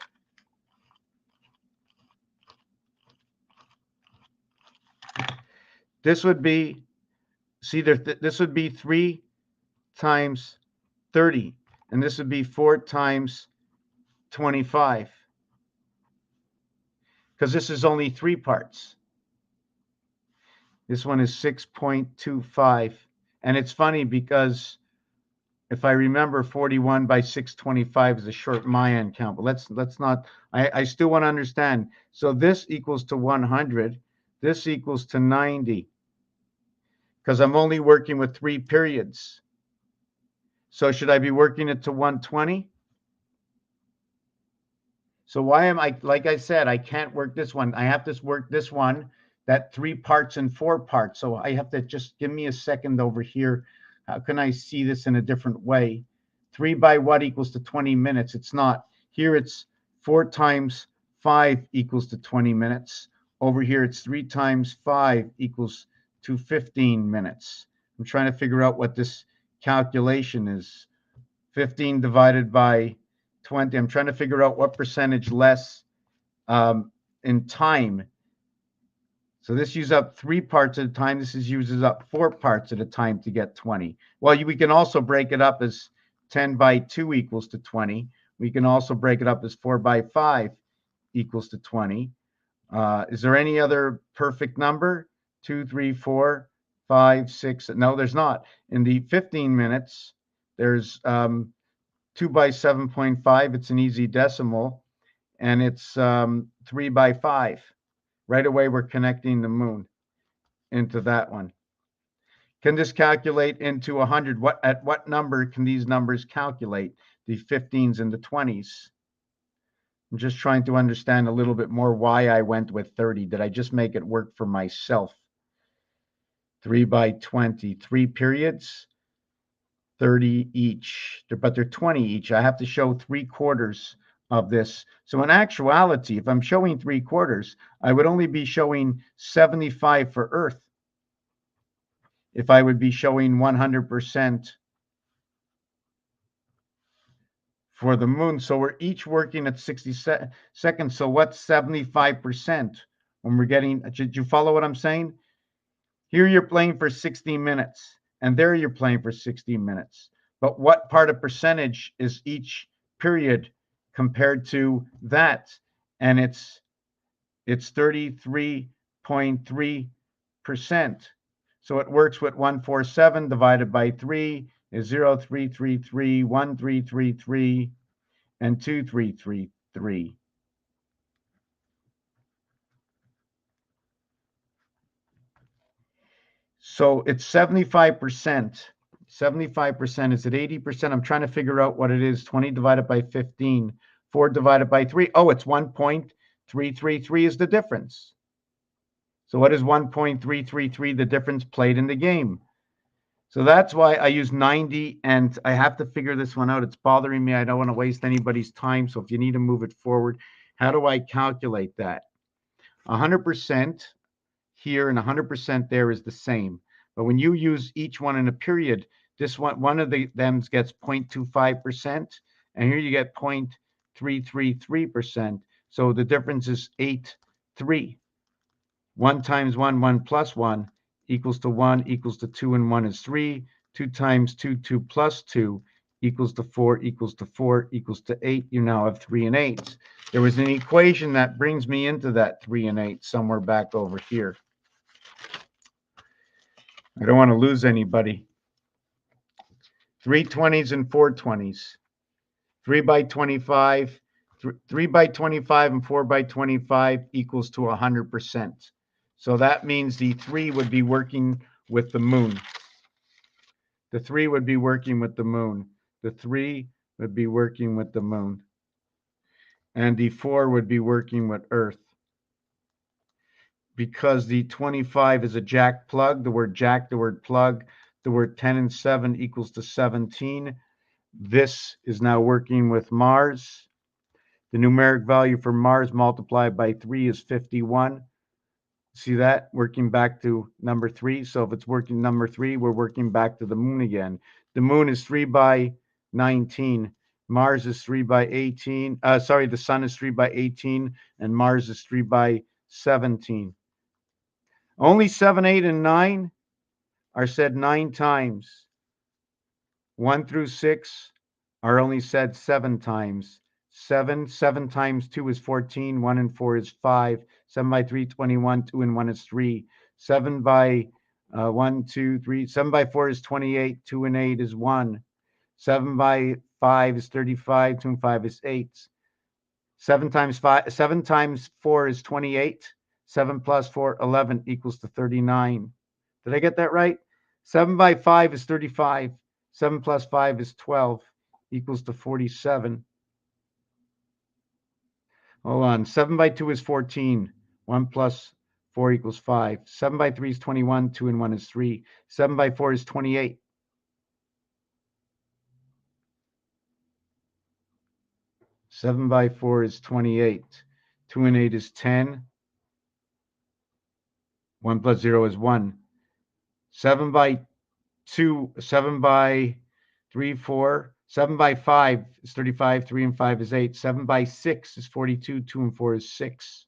This would be, see, this would be 3 times 30, and this would be 4 times 25, because this is only 3 parts. This one is 6.25, and it's funny because if I remember, 41 by 625 is a short Mayan count, but let's not, I still want to understand. So this equals to 100, this equals to 90, because I'm only working with 3 periods. So should I be working it to 120? So why am I, like I said, I can't work this one. I have to work this one, that 3 parts and 4 parts. So I have to just give me a second over here. How can I see this in a different way? 3 by what equals to 20 minutes? It's not. Here it's 4 times 5 equals to 20 minutes. Over here it's 3 times 5 equals to 15 minutes. I'm trying to figure out what this calculation is. 15 divided by 20. I'm trying to figure out what percentage less in time. So this uses up 3 parts at a time. This uses up 4 parts at a time to get 20. Well, we can also break it up as 10 by 2 equals to 20. We can also break it up as 4 by 5 equals to 20. Is there any other perfect number? 2, 3, 4, 5, 6. No, there's not. In the 15 minutes, there's 2 by 7.5. It's an easy decimal, and it's 3 by 5. Right away, we're connecting the moon into that one. Can this calculate into 100? At what number can these numbers calculate? The 15s and the 20s. I'm just trying to understand a little bit more why I went with 30. Did I just make it work for myself? 3 by 20, 3 periods, 30 each, but they're 20 each. I have to show 3/4 of this. So in actuality, if I'm showing 3/4, I would only be showing 75 for Earth. If I would be showing 100% for the moon. So we're each working at 60 seconds. So what's 75% when we're getting, did you follow what I'm saying? Here you're playing for 60 minutes, and there you're playing for 60 minutes. But what part of percentage is each period compared to that? And it's 33.3%. So it works with 147 divided by 3 is 0.333, 1.333, and 2.333. So it's 75%. 75%. Is it 80%? I'm trying to figure out what it is. 20 divided by 15. 4 divided by 3. Oh, it's 1.333 is the difference. So what is 1.333? The difference played in the game. So that's why I use 90, and I have to figure this one out. It's bothering me. I don't want to waste anybody's time. So if you need to move it forward, how do I calculate that? 100% here and 100% there is the same. But when you use each one in a period, this one of them gets 0.25%, and here you get 0.333%. So the difference is 8.3. 1 times 1, 1 plus 1 equals to 1 equals to 2, and 1 is 3. 2 times 2, 2 plus 2 equals to 4 equals to 4 equals to 8. You now have 3 and 8. There was an equation that brings me into that 3 and 8 somewhere back over here. I don't want to lose anybody. 3 20s and 4 20s. 3 by 25. 3 by 25 and 4 by 25 equals to 100%. So that means the 3 would be working with the moon. The 3 would be working with the moon. The 3 would be working with the moon. And the 4 would be working with Earth. Because the 25 is a jack plug, the word jack, the word plug, the word 10 and 7 equals to 17. This is now working with Mars. The numeric value for Mars multiplied by 3 is 51. See that? Working back to number 3. So if it's working number 3, we're working back to the moon again. The moon is 3 by 19. Mars is 3 by 18. The sun is 3 by 18, and Mars is 3 by 17. Only 7, 8, and 9 are said 9 times. 1 through 6 are only said 7 times. 7 times 2 is 14. 1 and 4 is 5. 7 by 3, 21. 2 and 1 is 3. 7 by 1, 2, 3. 7 by 4 is 28. 2 and 8 is 1. 7 by 5 is 35. 2 and 5 is 8. 7 times 4 is 28. 7 plus 4, 11 equals to 39. Did I get that right? 7 by 5 is 35. 7 plus 5 is 12 equals to 47. Hold on. 7 by 2 is 14. 1 plus 4 equals 5. 7 by 3 is 21. 2 and 1 is 3. 7 by 4 is 28. Seven by 4 is 28. 2 and 8 is 10. 1 plus 0 is 1. 7 by 2, 7 by 3, 4. 7 by 5 is 35. 3 and 5 is 8. 7 by 6 is 42. 2 and 4 is 6.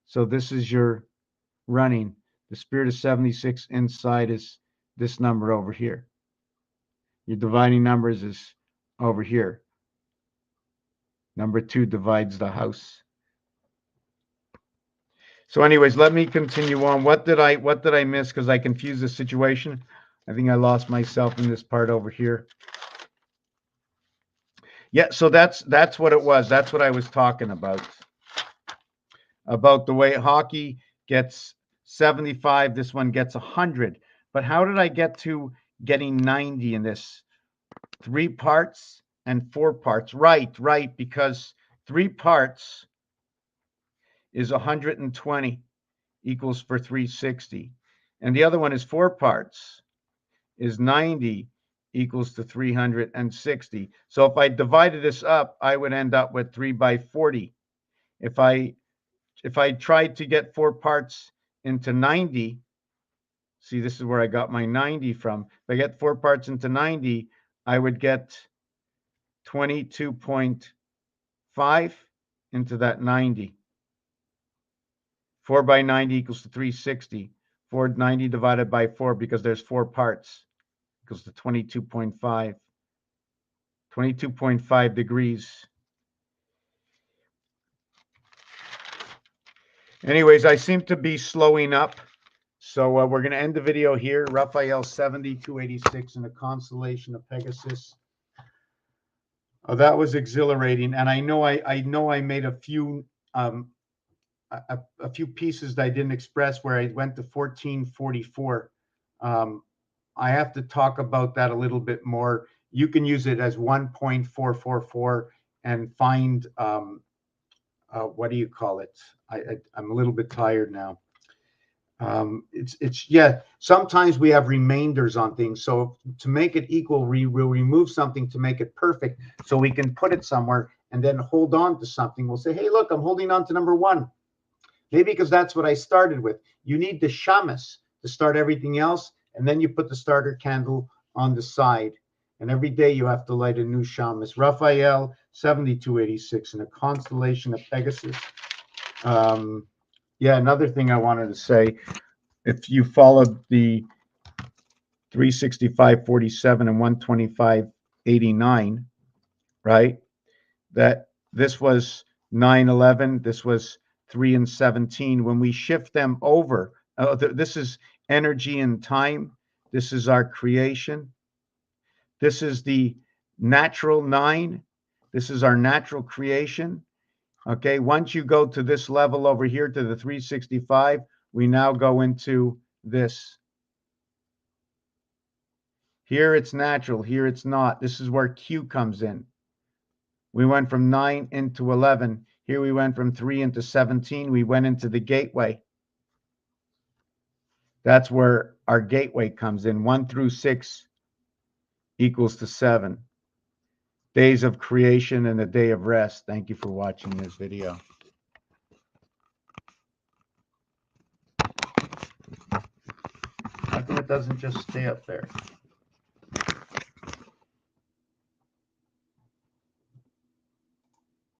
So this is your running. The spirit of 76 inside is this number over here. Your dividing numbers is over here. Number 2 divides the house. So anyways, let me continue on. What did I miss? Because I confused the situation. I think I lost myself in this part over here. Yeah, so that's what it was. That's what I was talking about. About the way hockey gets 75, this one gets 100. But how did I get to getting 90 in this? 3 parts and 4 parts. Right, because 3 parts is 120 equals for 360. And the other one is 4 parts is 90 equals to 360. So if I divided this up, I would end up with 3 by 40. If I tried to get 4 parts into 90, see, this is where I got my 90 from. If I get 4 parts into 90, I would get 22.5 into that 90. 4 by 90 equals to 360. 490 divided by 4, because there's 4 parts, equals to 22.5. 22.5 degrees. Anyways, I seem to be slowing up. So we're going to end the video here. Raphael 7286 in the constellation of Pegasus. That was exhilarating. And I know I made a few pieces that I didn't express where I went to 1444. I have to talk about that a little bit more. You can use it as 1.444 and find, what do you call it? I'm a little bit tired now. Yeah, sometimes we have remainders on things. So to make it equal, we will remove something to make it perfect. So we can put it somewhere and then hold on to something. We'll say, hey, look, I'm holding on to number 1. Maybe because that's what I started with. You need the shamus to start everything else. And then you put the starter candle on the side. And every day you have to light a new shamus. Raphael 7286 in a constellation of Pegasus. Yeah, another thing I wanted to say, if you followed the 365.47 and 125.89, right? That this was 9/11, this was 3 and 17. When we shift them over, this is energy and time. This is our creation. This is the natural 9. This is our natural creation. Okay, once you go to this level over here to the 365, we now go into this. Here it's natural, here it's not. This is where Q comes in. We went from 9 into 11. Here we went from 3 into 17. We went into the gateway. That's where our gateway comes in. 1 through 6 equals to 7. Days of creation and the day of rest. Thank you for watching this video. How come it doesn't just stay up there?